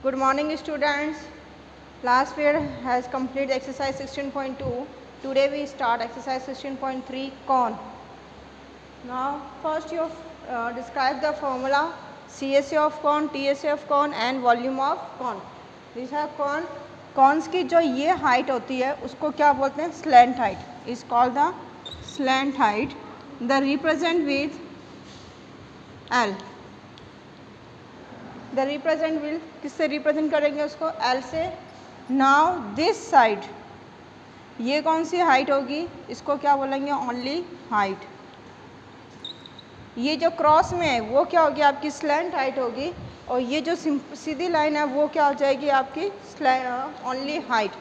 Good morning students. Last period has completed exercise 16.2. Today we start exercise 16.3 cone. Now first you describe the formula CSA of cone, TSA of cone and volume of cone. These are cone. Cones की जो ये height होती है उसको क्या बोलते हैं? Slant height is called the slant height. The represent with L. The represent will किससे represent करेंगे उसको? L से. Now this side ये कौन सी height होगी? इसको क्या बोलेंगे? Only height. ये जो क्रॉस में है वो क्या होगी? आपकी स्लैंट हाइट होगी और ये जो सीधी लाइन है वो क्या हो जाएगी? आपकी ओनली हाइट.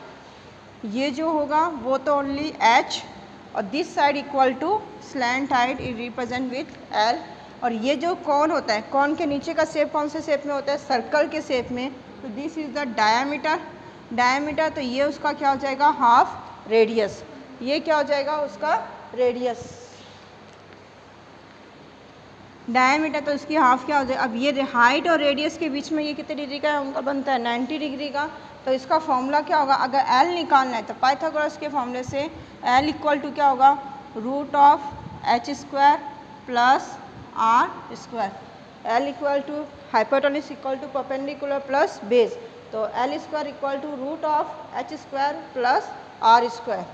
ये जो होगा वो तो ओनली एच और this side equal to slant height is represent with L. और ये जो कॉन होता है, कॉन के नीचे का शेप कौन से शेप में होता है? सर्कल के शेप में. तो this is the diameter. Diameter तो ये उसका क्या हो जाएगा? Half radius. ये क्या हो जाएगा? उसका रेडियस. डायमीटर तो इसकी हाफ क्या हो जाए? अब ये हाइट और रेडियस के बीच में ये कितने डिग्री का एंगल बनता है? 90 डिग्री का. तो इसका फॉर्मूला क्या होगा? अगर एल निकालना है तो पाइथागोरस के फॉर्मूले से एल इक्वल टू क्या होगा? Root of H square plus are square. L equal to hypotenuse equal to perpendicular plus base. तो l square equal to root of H square plus are square.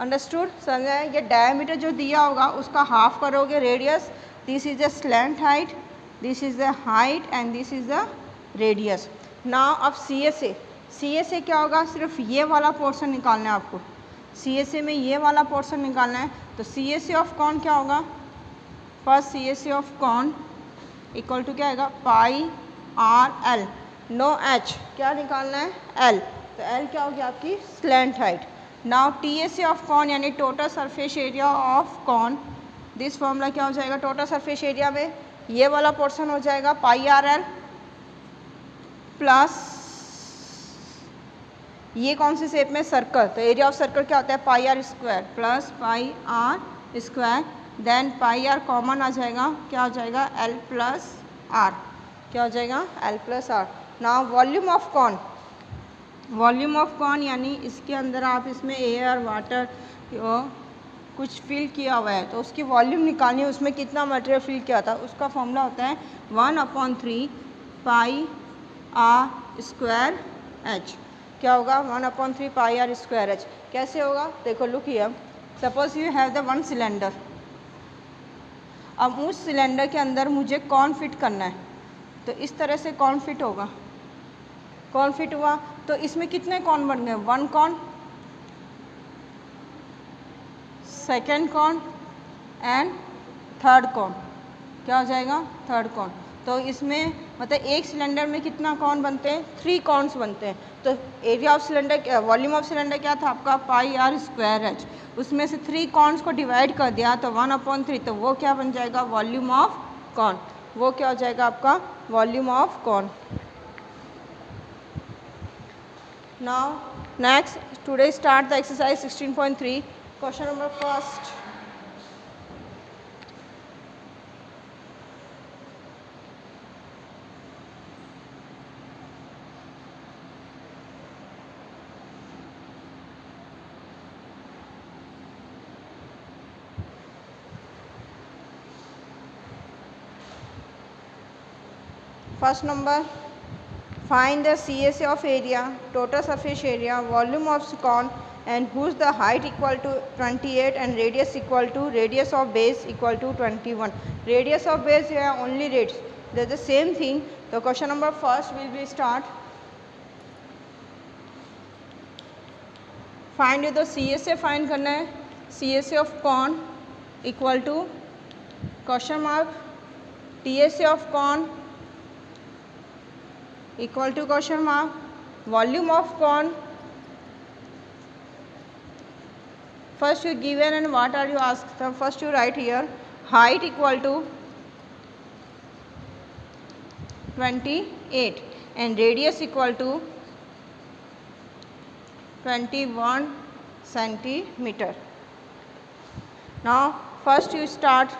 Understood? समझा? ये diameter जो दिया होगा उसका half करोगे radius. This is the slant height, this is the height and this is the radius. Now अब CSA. CSA क्या होगा? सिर्फ ये वाला पोर्शन निकालना है आपको. CSA में ये वाला पोर्शन निकालना है. तो CSA ऑफ कॉन क्या होगा? First CSA of cone equal to क्या आएगा? Pi are l. No h. क्या निकालना है? एल. तो एल क्या होगी? आपकी slant height. Now TSA of cone यानी total surface area of cone. This formula क्या हो जाएगा? टोटल सरफेस एरिया में ये वाला पोर्शन हो जाएगा पाई आर एल प्लस ये कौन सी शेप में? सर्कल. तो एरिया ऑफ सर्कल क्या होता है? Pi r square plus pi r square. Then pi r common आ जाएगा. क्या हो जाएगा? L plus r. क्या हो जाएगा? L plus are. Now volume of cone. Volume of cone यानी इसके अंदर आप इसमें एयर वाटर कुछ फिल किया हुआ है तो उसकी वॉल्यूम निकालनी है. उसमें कितना मटेरियल फिल किया था उसका फॉर्मूला होता है 1/3 पाई आर स्क्वायर एच. क्या होगा? 1/3 पाई आर स्क्वायर एच. कैसे होगा? देखो look here. Suppose you have the one cylinder. अब उस सिलेंडर के अंदर मुझे कॉन फिट करना है तो इस तरह से कॉन फिट होगा. कॉन फिट हुआ तो इसमें कितने कॉन बन गए? One cone, second cone and third cone. क्या हो जाएगा? Third cone. तो इसमें मतलब एक सिलेंडर में कितना कॉन बनते हैं? 3 कॉन्स बनते हैं. तो area of cylinder, volume of cylinder क्या था आपका? Pi r square H. उसमें से 3 कॉन्स को डिवाइड कर दिया तो 1/3. तो वो क्या बन जाएगा? Volume of cone. वो क्या हो जाएगा आपका? Volume of cone. Now next today start the exercise 16.3. Question number first. First number. Find the CSA of area, total surface area, volume of cone and whose the height equal to 28 and radius equal to radius of base equal to 21. Radius of base you have only radius. They're the same thing. So question number first will be start. Find the CSA find करना है. CSA of cone equal to question mark TSA of cone equal to question mark volume of cone. First you given and what are you asked? So first you write here height equal to 28 and radius equal to 21 centimeter. Now first you start.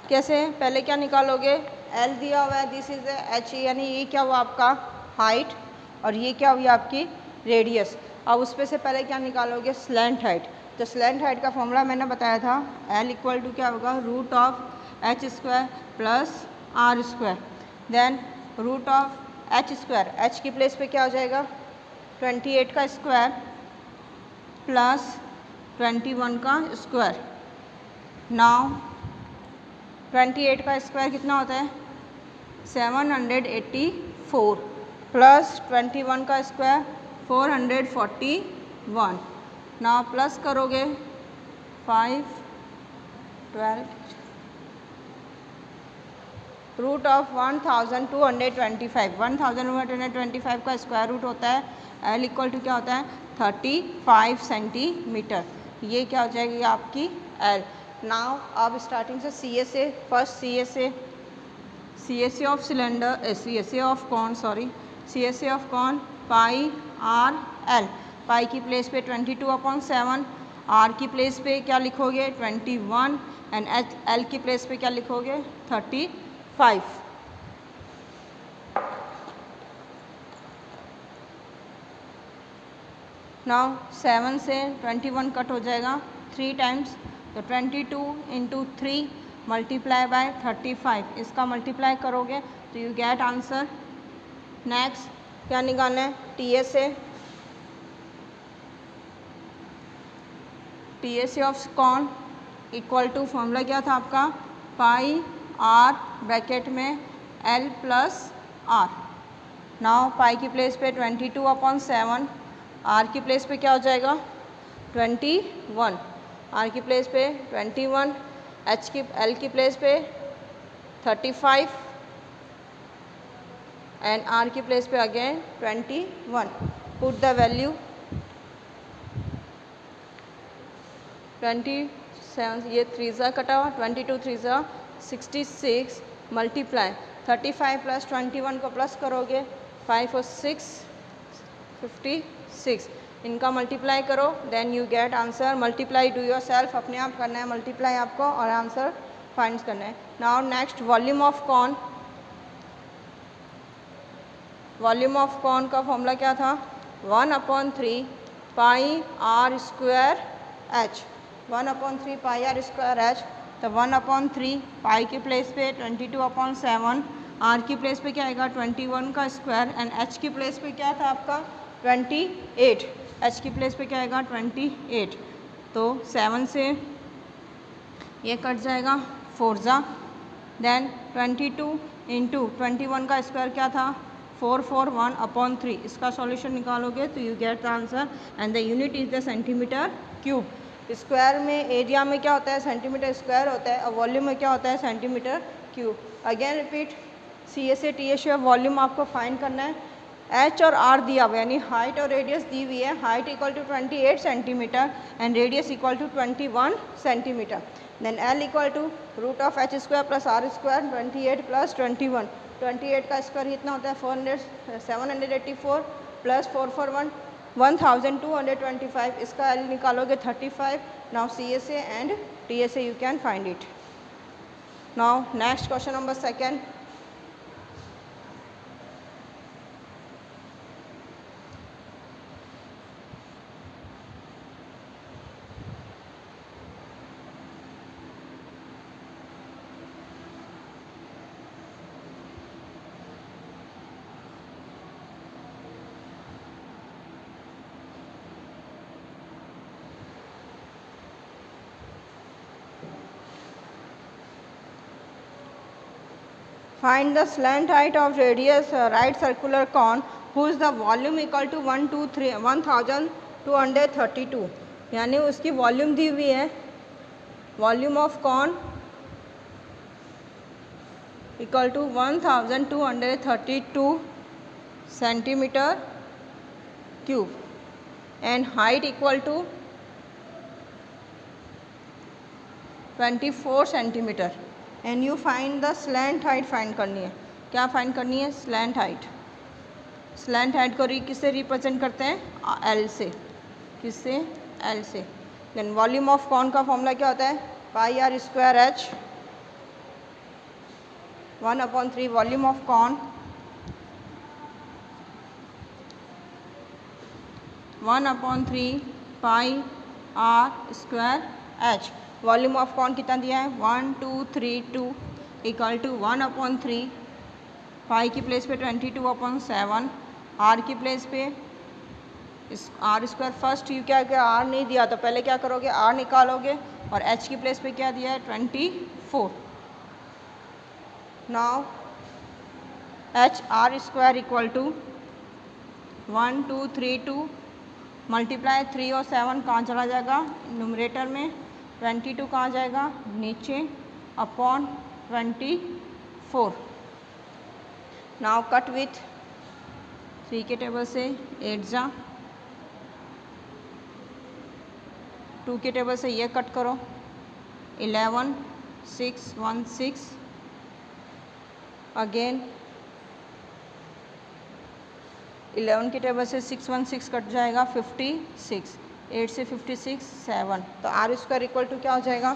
कैसे? पहले क्या निकालोगे? L दिया हुआ है, this is H, यानी ये क्या हुआ आपका हाइट और ये क्या हुई आपकी रेडियस। अब उस पर से पहले क्या निकालोगे स्लैंट हाइट। तो स्लैंट हाइट का फॉर्मूला मैंने बताया था एल इक्वल टू क्या होगा root of H square plus are square, then root of H square, H की प्लेस पे क्या हो जाएगा 28 का स्क्वायर प्लस 21 का स्क्वायर। नाउ 28 का स्क्वायर कितना होता है 784 प्लस 21 का स्क्वायर 441। नाउ प्लस करोगे 5 12 रूट ऑफ 1225 का स्क्वायर रूट होता है एल इक्वल टू क्या होता है 35 सेंटीमीटर। ये क्या हो जाएगी आपकी एल। नाउ अब स्टार्टिंग से C S A, first C S A of cylinder, C S A of cone, C S A of cone pi are l. पाई की प्लेस पे 22/7, आर की प्लेस पे क्या लिखोगे 21 एंड एल की प्लेस पे क्या लिखोगे 35। नाउ 7 से 21 कट हो जाएगा 3 टाइम्स, तो 22 इंटू 3 मल्टीप्लाई बाय 35, इसका मल्टीप्लाई करोगे तो यू गेट आंसर। नेक्स्ट क्या निकालना है T S A of cone equal to formula क्या था आपका पाई आर ब्रैकेट में L plus are. Now pi की प्लेस पे 22/7, आर की प्लेस पे क्या हो जाएगा 21, आर की प्लेस पे 21, एल की प्लेस पे 35 एंड आर की प्लेस पे अगेन 21। पुट द वैल्यू 27, ये 3 ज़ा कटा हुआ 22 3 ज़ा 66 मल्टीप्लाई 35 प्लस 21 को प्लस करोगे 5 और 6 56, इनका मल्टीप्लाई करो then you get answer. Multiply do yourself, अपने आप करना है मल्टीप्लाई आपको और आंसर फाइंड करना है। Now next volume of cone, volume of cone का फॉर्मूला क्या था 1/3 pi r square h, 1/3 pi r square h. तो 1/3 पाई के प्लेस पे 22/7, आर की प्लेस पे क्या आएगा 21 का स्क्वायर एंड एच की प्लेस पे क्या था आपका 28, एच की प्लेस पे क्या आएगा 28। तो 7 से ये कट जाएगा 4 ज़ा, देन 22 इंटू 21 का स्क्वायर क्या था 441/3, इसका सॉल्यूशन निकालोगे तो you get the answer and the unit is the centimetre cube. Square में एरिया में क्या होता है सेंटीमीटर स्क्वायर होता है और वॉल्यूम में क्या होता है centimetre cube. Again repeat C S A T S volume आपको फाइंड करना है। एच और आर दिया हुआ यानी हाइट और रेडियस दी हुई है, height equal to 28 centimetre and radius equal to 21 centimetre. Then L equal to root of H square plus are square 28 plus 21, 28 का स्क्वायर कितना होता है 784 प्लस 441 1225, इसका एल निकालोगे 35। Now C S A and T S A you can find it. Now next question number second, find the slant height of radius right circular cone whose the volume equal to 1232, यानी उसकी volume दी हुई है, volume of cone equal to 1232 centimetre cube and height equal to 24 centimetre and you find the slant height find करनी है। क्या find करनी है स्लैंट हाइट। स्लैंट हाइट को किससे रिप्रेजेंट करते हैं एल से, किससे एल से। देन वॉल्यूम ऑफ कॉन का फॉर्मूला क्या होता है pi r square h 1/3 volume of cone 1/3 pi r square h. Volume of cone कितना दिया है 1232 इक्वल टू 1/3 पाई की प्लेस पे 22/7 आर की प्लेस पे इस आर स्क्वायर। फर्स्ट यू क्या क्या आर नहीं दिया तो पहले क्या करोगे आर निकालोगे और एच की प्लेस पे क्या दिया है 24। Now H R square equal to 1232 multiply 3 और 7 कहाँ चला जाएगा न्यूमरेटर में, 22 कहाँ जाएगा नीचे अपॉन 24। नाउ कट विथ 3 के टेबल से 8 जा, 2 के टेबल से ये कट करो 11 6 1 6 अगेन 11 की टेबल से 6 1 6 कट जाएगा 56, 8 से 56 7। तो आर स्क्वायर इक्वल टू क्या हो जाएगा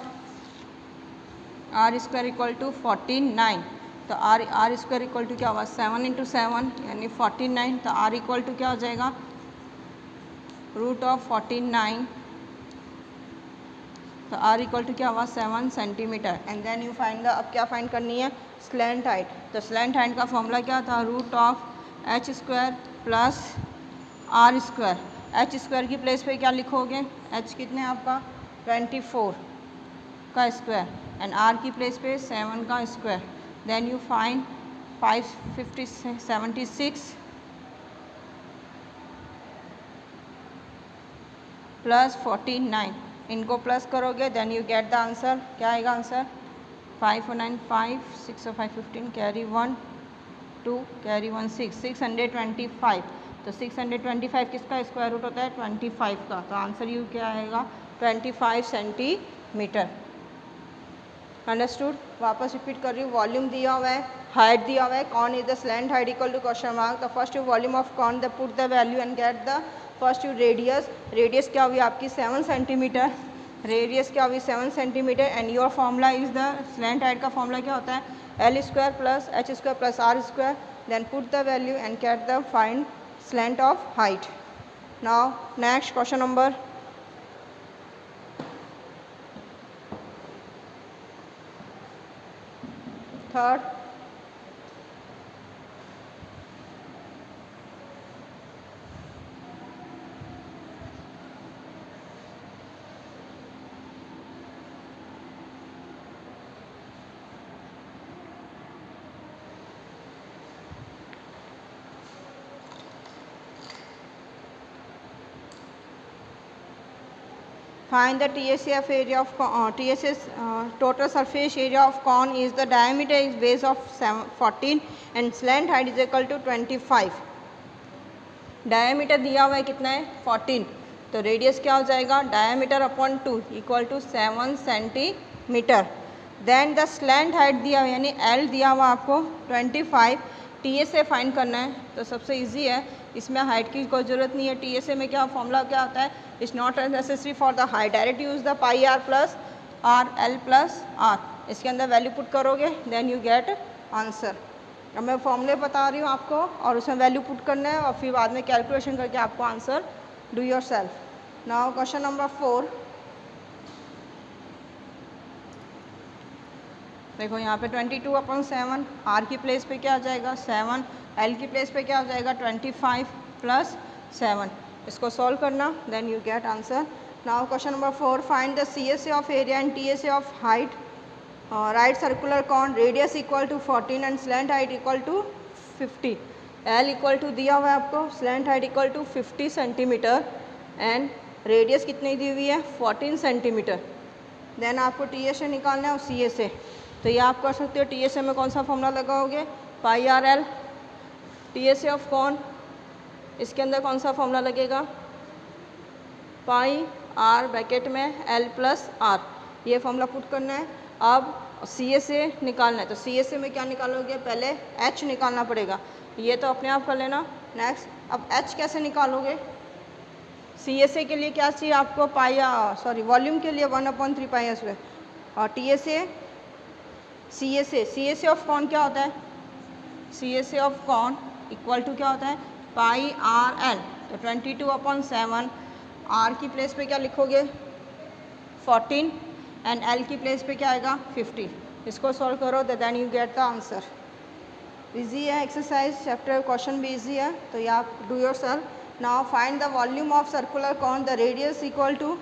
आर स्क्वायर इक्वल टू 49। तो आर स्क्वायर इक्वल टू क्या होगा 7 × 7 यानी 49। तो आर इक्वल टू क्या हो जाएगा √49। तो आर इक्वल टू क्या हुआ 7 centimetre. And then you find the, अब क्या फाइंड करनी है स्लैंट हाइट। तो स्लैंट हाइट का फॉर्मूला क्या था √h² plus are square. H square की प्लेस पे क्या लिखोगे एच कितने आपका 24 का स्क्वायर एंड आर की प्लेस पे 7 का square. Then you find 576 plus 49, इनको प्लस करोगे then you get the answer. क्या आएगा आंसर 5 और 9 5 6 और 5 15 कैरी 1 2 कैरी 1 6 625। तो 625 किसका स्क्वायर रूट होता है 25 का। तो आंसर यू क्या आएगा 25 सेंटीमीटर। अंडरस्टूड। वापस रिपीट कर रही हूँ, वॉल्यूम दिया हुआ है, हाइट दिया हुआ है, cone is the slant height equal to question mark. The first you volume of cone the put the value and get the first you radius. Radius क्या हुई आपकी 7 सेंटीमीटर, रेडियस क्या हुई 7 centimetre and your formula is the slant height का formula क्या होता है L square plus H square plus are square. Then put the value and get the find slant of height. Now next question number 3rd। Find the TSF area of TSS total surface area of cone is the diameter is base of 14 and slant height is equal to 25। Diameter दिया हुआ है कितना है 14। तो radius क्या हो जाएगा diameter upon 2 equal to 7 centimetre. Then the slant height दिया हुआ यानी एल दिया हुआ आपको 25। TSA फाइंड करना है तो सबसे इजी है, इसमें हाइट की कोई ज़रूरत नहीं है। TSA में क्या फॉर्मूला क्या होता है it's not necessary for the height, direct use the pi R plus R L plus R. इसके अंदर वैल्यू पुट करोगे देन यू गेट आंसर। अब मैं फॉर्मूले बता रही हूँ आपको और उसमें वैल्यू पुट करना है और फिर बाद में कैलकुलेशन करके आपको answer do yourself. Now question number 4। देखो यहाँ पे 22/7 आर की प्लेस पे क्या आ जाएगा 7, एल की प्लेस पे क्या आ जाएगा 25 प्लस 7। इसको सॉल्व करना then you get answer. Now question number 4 find the CSA of area and TSA of height. Right circular cone radius equal to 14 and slant height equal to 50। L equal to दिया हुआ है आपको, slant height equal to 50 centimetre and radius कितनी दी हुई है 14 centimetre. Then आपको TSA निकालना है और CSA। तो ये आप कर सकते हो TSA में कौन सा फॉर्मूला लगाओगे pi are l. TSA of cone इसके अंदर कौन सा फॉर्मूला लगेगा पाई आर ब्रैकेट में एल प्लस आर, ये फॉर्मूला पुट करना है। अब CSA निकालना है तो CSA में क्या निकालोगे पहले H निकालना पड़ेगा, ये तो अपने आप कर लेना। नेक्स्ट अब H कैसे निकालोगे, CSA के लिए क्या चाहिए आपको पाई वॉल्यूम के लिए 1/3 पाई स्क्वायर और TSA C S A of cone क्या होता है, C S A of cone equal to क्या होता है पाई आर एल। तो 22/7 आर की प्लेस पे क्या लिखोगे 14 एंड एल की प्लेस पे क्या आएगा 50। इसको सॉल्व करो then you get the answer. Easy है एक्सरसाइज, चैप्टर क्वेश्चन भी इजी है, तो ये आप do yourself. Now find the volume of circular cone, the radius equal to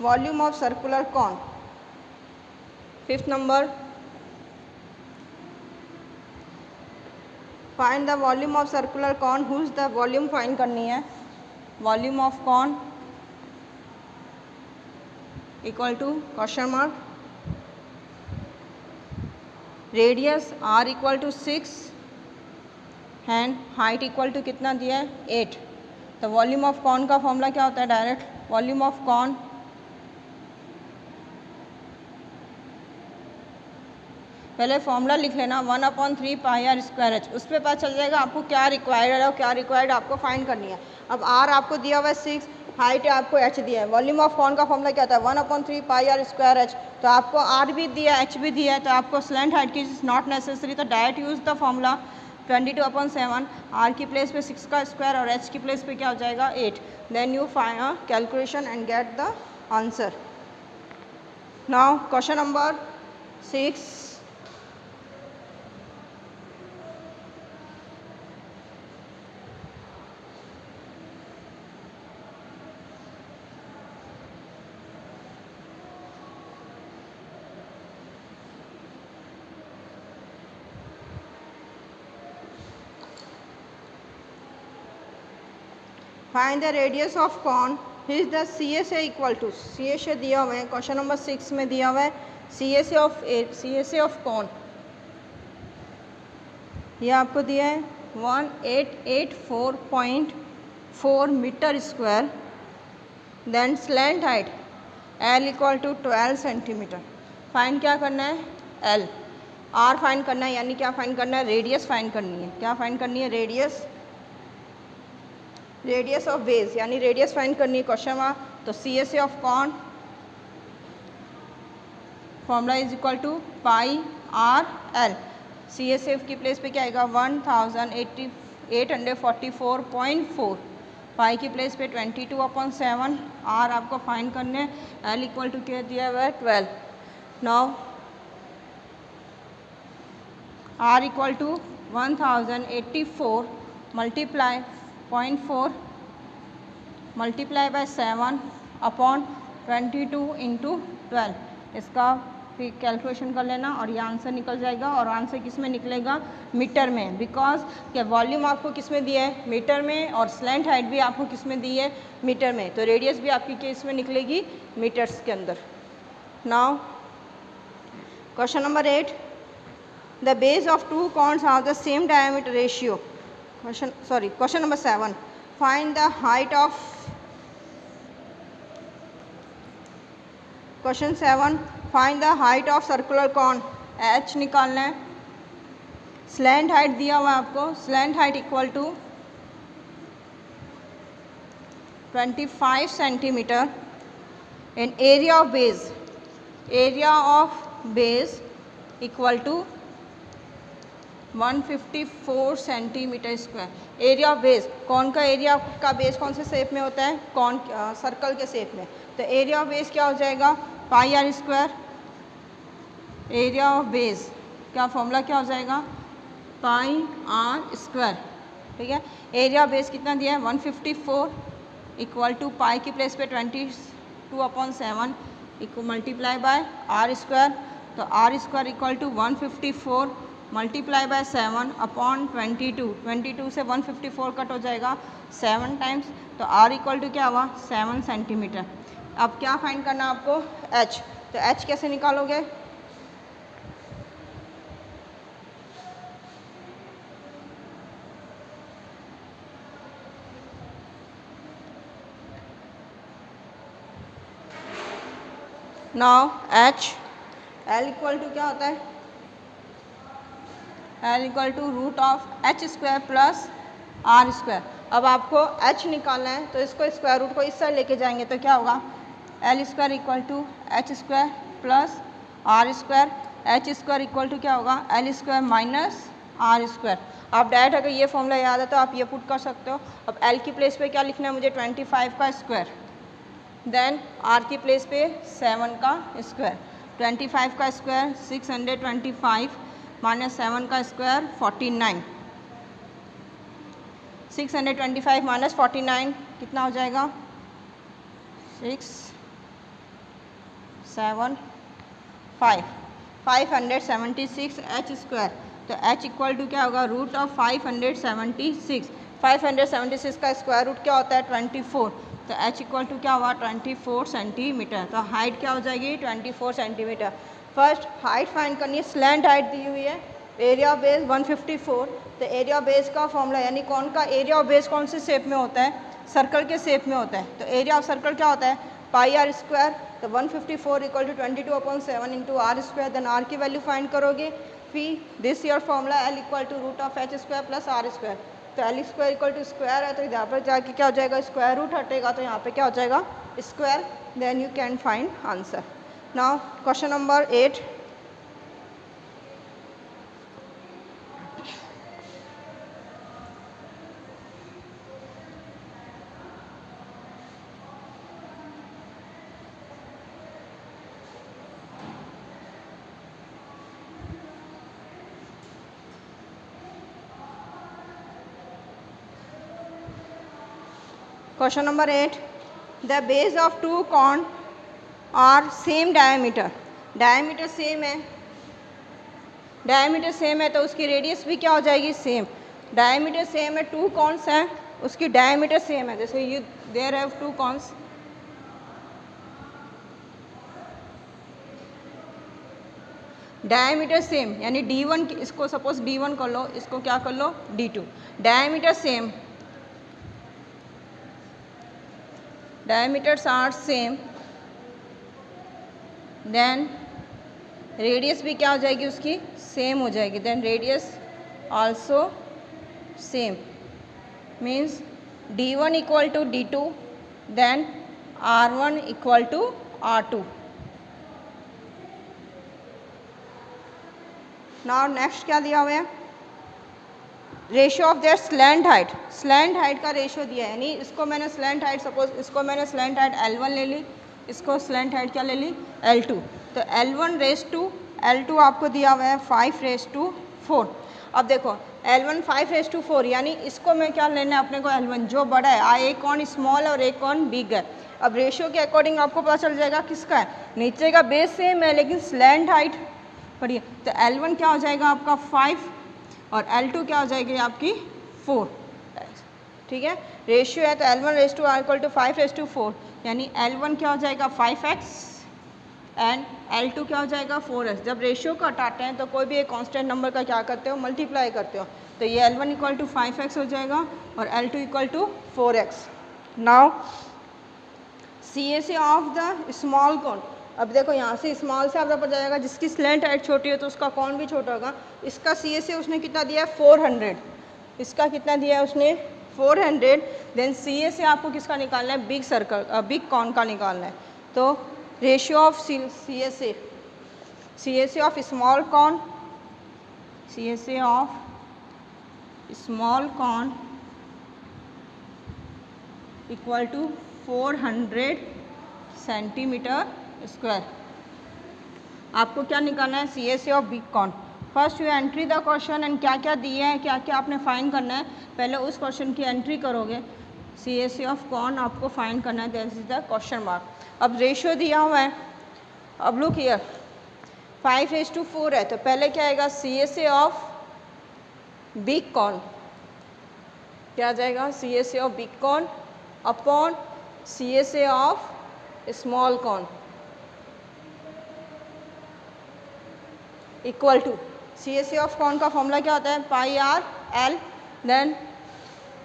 volume of circular cone. 5th number, find the volume of circular cone, whose the volume find करनी है। Volume of cone equal to question mark radius R equal to 6 and height equal to कितना दिया है 8। तो volume of cone का formula क्या होता है, डायरेक्ट वॉल्यूम ऑफ कॉन पहले फॉर्मूला लिख लेना 1/3 पाई आर स्क्वायर एच, उस पर पता चल जाएगा आपको क्या रिक्वायर्ड है और क्या रिक्वायर्ड आपको फाइंड करनी है। अब आर आपको दिया हुआ है 6, हाइट आपको एच दिया है। वॉल्यूम ऑफ कॉन का फॉर्मूला क्या होता है 1/3 पाई आर स्क्वायर एच। तो आपको आर भी दिया है एच भी दिया है, तो आपको स्लैंट हाइट की नॉट नेसेसरी, तो direct use the formula 22/7 R की प्लेस पे 6 का स्क्वायर और एच की प्लेस पे क्या हो जाएगा 8। Then you find calculation and get the answer. Now question number 6, find the radius of cone, is the C S A equal to, C S A दिया हुआ है क्वेश्चन नंबर 6 में दिया हुआ है C S A of cone, ये आपको दिया है 1884.4 metre square. Then slant height L equal to 12 centimetre. Find क्या करना है एल, आर फाइंड करना है, यानी क्या फाइंड करना है रेडियस फाइंड करनी है। क्या फाइंड करनी है रेडियस ऑफ बेस, यानी रेडियस फाइंड करनी है क्वेश्चन में। तो C S A of cone formula is equal to pi are L. C S F की प्लेस पे क्या आएगा 1844.4, पाई की प्लेस पे 22/7, आर आपको फाइंड करने हैं, एल इक्वल टू क्या दिया हुआ है 12। Now R equal to 1084 multiply 0.4 multiply by 7 upon 22 into 12। इसका फिर कैलकुलेशन कर लेना और ये आंसर निकल जाएगा। और आंसर किस में निकलेगा मीटर में, बिकॉज क्या वॉल्यूम आपको किस में दिया है मीटर में, और स्लैंट हाइट भी आपको किस में दी है मीटर में, तो रेडियस भी आपकी केस में निकलेगी मीटर्स के अंदर। Now question number 8, the base of two cones are the same diameter ratio. Question number 7, find the height of, question 7 find the height of circular cone, H निकालना है। स्लैंट हाइट दिया हुआ है आपको, slant height equal to 25 centimetre and area of base equal to 154 centimetre square. Area of base, कौन का area का base कौन से शेप में होता है कौन सर्कल के शेप में, तो एरिया ऑफ बेस क्या हो जाएगा pi r square. Area of base क्या फॉर्मूला क्या हो जाएगा पाई आर स्क्वायर, ठीक है। एरिया ऑफ बेस कितना दिया है 154 इक्वल टू पाई की प्लेस पे 22/7 equal multiply by r square. तो r square equal to 154 multiply by 7 upon 22 से 154 कट हो जाएगा 7 टाइम्स, तो आर इक्वल टू क्या हुआ 7 सेंटीमीटर। अब क्या फाइंड करना है आपको एच, तो एच कैसे निकालोगे, now H, L equal to क्या होता है L equal to root of H square plus are square. अब आपको एच निकालना है तो इसको स्क्वायर रूट को इस साइड लेके जाएंगे तो क्या होगा L square equal to H square plus are square. H square equal to क्या होगा, L square minus R square. आप डायरेक्ट अगर ये फॉर्मूला याद है तो आप ये पुट कर सकते हो। अब एल की प्लेस पे क्या लिखना है मुझे, 25 का स्क्वायर, देन आर की प्लेस पे 7 का स्क्वायर। 25 का स्क्वायर 625 माइनस 7 का स्क्वायर 49। 625 माइनस 49 कितना हो जाएगा, 6 7 5 576 एच स्क्वायर। तो एच इक्वल टू क्या होगा, रूट ऑफ 576। 576 का स्क्वायर रूट क्या होता है, 24। तो एच इक्वल टू क्या हुआ, 24 सेंटीमीटर। तो हाइट क्या हो जाएगी, 24 सेंटीमीटर। फर्स्ट हाइट फाइंड करनी है, स्लैंट हाइट दी हुई है, एरिया बेस 154। तो एरिया बेस का फॉर्मूला यानी कौन का एरिया ऑफ बेस कौन से शेप में होता है, सर्कल के शेप में होता है। तो एरिया ऑफ सर्कल क्या होता है, पाई आर स्क्वायर। तो 154 equal to 22/7 into r square. Then r की वैल्यू फाइंड करोगे, फिर this your formula l equal to root of H square plus are square. तो l square equal to square है, तो यहाँ पर जाके क्या हो जाएगा, स्क्वायर रूट हटेगा तो यहाँ पे क्या हो जाएगा, square. Then you can find answer. Now question number 8। Question number 8. The base of two cone are same diameter. Diameter same है, डायमीटर सेम है तो उसकी रेडियस भी क्या हो जाएगी, सेम। डायमीटर सेम है, टू कॉन्स हैं, उसकी डायमीटर सेम है। जैसे you there have two cones, diameter same यानी D1, इसको सपोज D1 कर लो, इसको क्या कर लो, D2। Diameter same, diameters are same, then radius भी क्या हो जाएगी, उसकी सेम हो जाएगी। Then radius also same, means D1 equal to D2, then R1 equal to R2। Now next क्या दिया हुआ है, ratio of their slant height. Slant height का रेशियो दिया है, यानी इसको मैंने स्लैंट हाइट, सपोज इसको मैंने स्लैंट हाइट L1 ले ली, इसको स्लैंट हाइट क्या ले ली, L2। तो L1 L2 आपको दिया हुआ है 5/4। अब देखो L1 5/4, यानी इसको मैं क्या लेना है अपने को, L1 जो बड़ा है, एक कौन स्मॉल है और एक कौन बिग है। अब रेशियो के अकॉर्डिंग आपको पता चल जाएगा किसका है, नीचे का बेस सेम है लेकिन स्लैंट हाइट बढ़िया। तो L1 क्या हो जाएगा आपका 5 और L2 क्या हो जाएगी आपकी 4। ठीक है, रेशियो है तो L1 इक्वल टू 5/4, यानी L1 क्या हो जाएगा 5x एंड L2 क्या हो जाएगा 4x। जब रेशियो को हटाते हैं तो कोई भी एक कांस्टेंट नंबर का क्या करते हो, मल्टीप्लाई करते हो। तो ये L1 इक्वल टू 5x हो जाएगा और L2 equal to 4x। Now CSA of the small cone. अब देखो यहाँ से स्मॉल से आपका पता जाएगा, जिसकी स्लैंट हाइट छोटी है तो उसका कौन भी छोटा होगा। इसका CSA उसने कितना दिया है 400, इसका कितना दिया है उसने 400। देन CSA आपको किसका निकालना है, बिग सर्कल, बिग कॉन का निकालना है। तो ratio of CSA of small cone, CSA of small cone equal to 400 centimetre square. आपको क्या निकालना है, CSA of big cone. First you entry the question and क्या क्या दिए हैं, क्या क्या आपने फाइंड करना है, पहले उस क्वेश्चन की एंट्री करोगे। CSA ऑफ कॉन आपको फाइंड करना है, that is the question mark. अब रेशियो दिया हुआ है, अब लुक हियर 5/4 है, तो पहले क्या आएगा, CSA ऑफ बिग कॉन क्या आ जाएगा, CSA of big cone upon CSA of small cone equal to CSA of cone का फॉर्मूला क्या होता है, pi are L. Then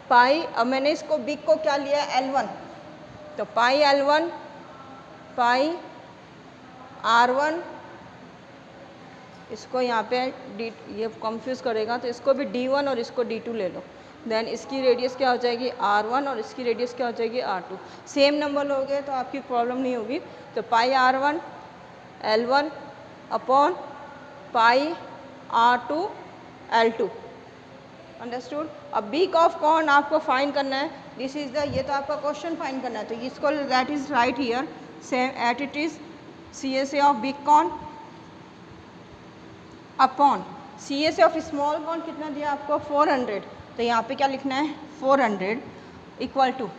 pi, अब मैंने इसको बिग को क्या लिया है L1, तो पाई L1 पाई R1, इसको यहाँ पे ये कंफ्यूज करेगा तो इसको भी D1 और इसको D2 ले लो। देन इसकी रेडियस क्या हो जाएगी R1 और इसकी रेडियस क्या हो जाएगी R2। सेम नंबर लोगे तो आपकी प्रॉब्लम नहीं होगी। तो पाई R1 L1 upon pi R2 L2। Understood. अब बीक ऑफ कॉन आपको फाइंड करना है, दिस इज द, ये तो आपका क्वेश्चन फाइंड करना है, तो इसको that is right here same at it is CSA of big cone upon CSA of small cone कितना दिया आपको 400, तो यहाँ पे क्या लिखना है 400 equal to,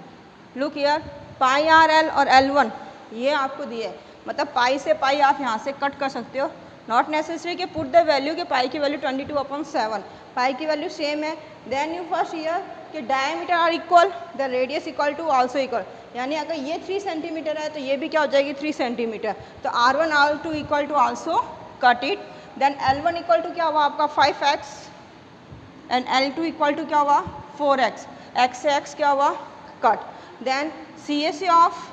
look here pi RL और L1 ये आपको दिया है, मतलब पाई से पाई आप यहाँ से कट कर सकते हो, नॉट नेसेसरी कि पुट द वैल्यू के पाई की वैल्यू 22/7, पाई की वैल्यू सेम है। देन यू फर्स्ट ईयर कि diameter are equal, the radius equal to also equal, यानी अगर ये 3 सेंटीमीटर है तो ये भी क्या हो जाएगी 3 सेंटीमीटर, तो R1 R2 equal to also cut it. Then L1 equal to क्या हुआ आपका 5x and L2 equal to क्या हुआ 4x, x से x क्या हुआ कट। देन CSA ऑफ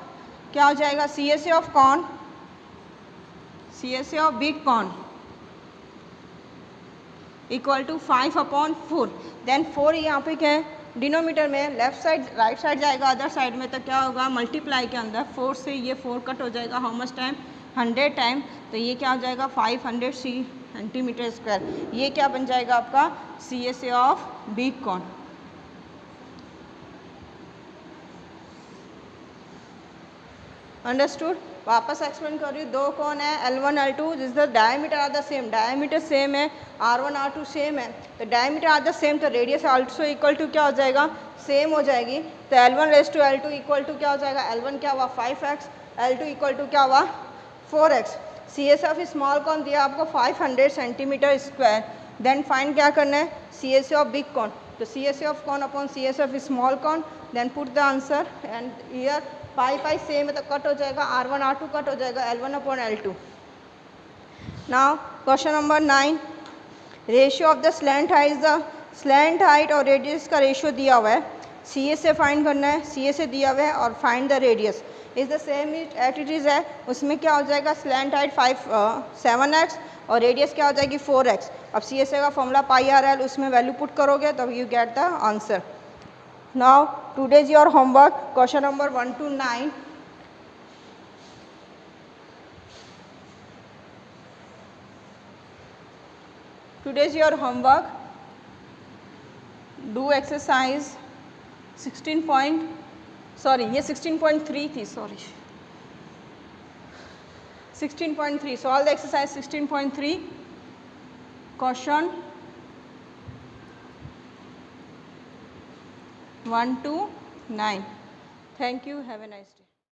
क्या हो जाएगा, CSA of cone, CSA of big cone equal to 5/4, then 4 यहाँ पे क्या है डिनोमीटर में, लेफ्ट साइड राइट साइड जाएगा अदर साइड में, तो क्या होगा मल्टीप्लाई के अंदर 4 से ये 4 कट हो जाएगा, हाउ मच टाइम 100 टाइम, तो ये क्या हो जाएगा 500 सेंटीमीटर स्क्वायर, ये क्या बन जाएगा आपका CSA of big cone. Understood. वापस एक्सप्लेन कर रही हूँ, दो कौन है L1 L2, जिस the diameter are the same, diameter same है, R1 R2 सेम है, तो डायमीटर आर द सेम, तो रेडियस आल्सो इक्वल टू क्या हो जाएगा सेम हो जाएगी, तो L1 raise to L2 equal to क्या हो जाएगा, L1 क्या हुआ 5x, L2 इक्वल टू क्या हुआ 4x। CSA of small cone दिया आपको 500 सेंटीमीटर स्क्वायर, देन फाइंड क्या करना है CSA ऑफ बिग कॉन, तो CSA of cone upon CSA of small cone, then put the answer and here pi pi same है तो कट हो जाएगा, R1 R2 कट हो जाएगा, L1 upon L2। Now question number 9, ratio of the slant height, the slant height और radius का ratio दिया हुआ है, CSA फाइंड करना है, CSA दिया हुआ है और find the radius is the same at it is है, उसमें क्या हो जाएगा स्लैंट हाइट 7x और रेडियस क्या हो जाएगी 4x। अब CSA का फॉर्मूला पाई RL, उसमें वैल्यू पुट करोगे तो you get the answer. Now today's your homework, question number 1 to 9. Today's your homework, do exercise 16 point, sorry ये 16.3 थी, sorry 16.3, solve the exercise 16.3, question 1 to 9. Thank you. Have a nice day.